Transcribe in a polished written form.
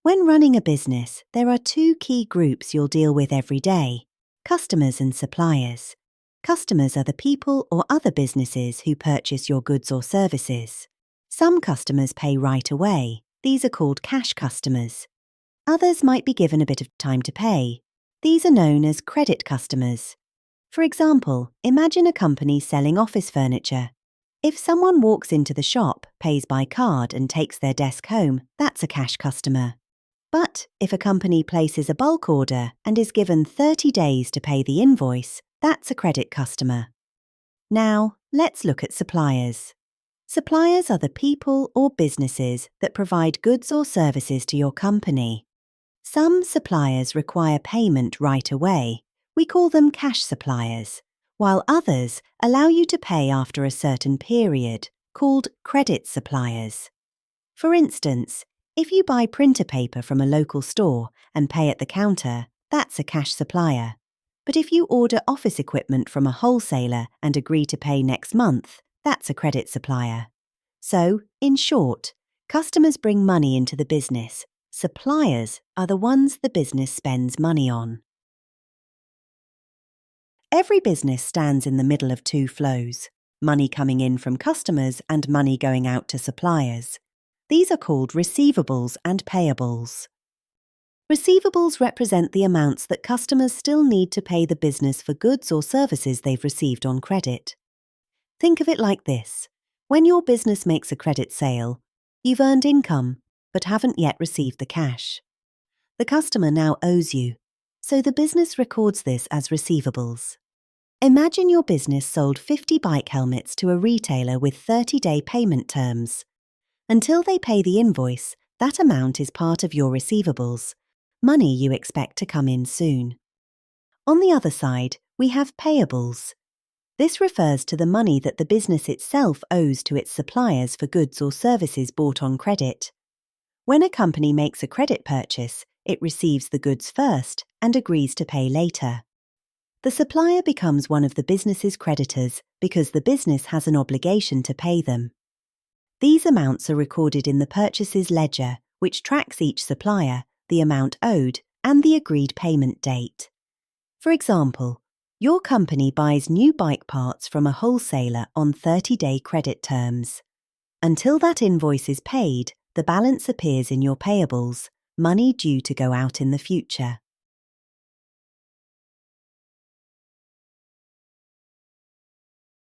When running a business, there are two key groups you'll deal with every day: customers and suppliers. Customers are the people or other businesses who purchase your goods or services. Some customers pay right away. These are called cash customers. Others might be given a bit of time to pay. These are known as credit customers. For example, imagine a company selling office furniture. If someone walks into the shop, pays by card and takes their desk home, that's a cash customer. But if a company places a bulk order and is given 30 days to pay the invoice, that's a credit customer. Now, let's look at suppliers. Suppliers are the people or businesses that provide goods or services to your company. Some suppliers require payment right away. We call them cash suppliers, while others allow you to pay after a certain period, called credit suppliers. For instance, if you buy printer paper from a local store and pay at the counter, that's a cash supplier. But if you order office equipment from a wholesaler and agree to pay next month, that's a credit supplier. So, in short, customers bring money into the business. Suppliers are the ones the business spends money on. Every business stands in the middle of two flows: money coming in from customers and money going out to suppliers. These are called receivables and payables. Receivables represent the amounts that customers still need to pay the business for goods or services they've received on credit. Think of it like this: when your business makes a credit sale, you've earned income but haven't yet received the cash. The customer now owes you, so the business records this as receivables. Imagine your business sold 50 bike helmets to a retailer with 30-day payment terms. Until they pay the invoice, that amount is part of your receivables, money you expect to come in soon. On the other side, we have payables. This refers to the money that the business itself owes to its suppliers for goods or services bought on credit. When a company makes a credit purchase, it receives the goods first and agrees to pay later. The supplier becomes one of the business's creditors because the business has an obligation to pay them. These amounts are recorded in the purchases ledger, which tracks each supplier, the amount owed, and the agreed payment date. For example, your company buys new bike parts from a wholesaler on 30-day credit terms. Until that invoice is paid, the balance appears in your payables, money due to go out in the future.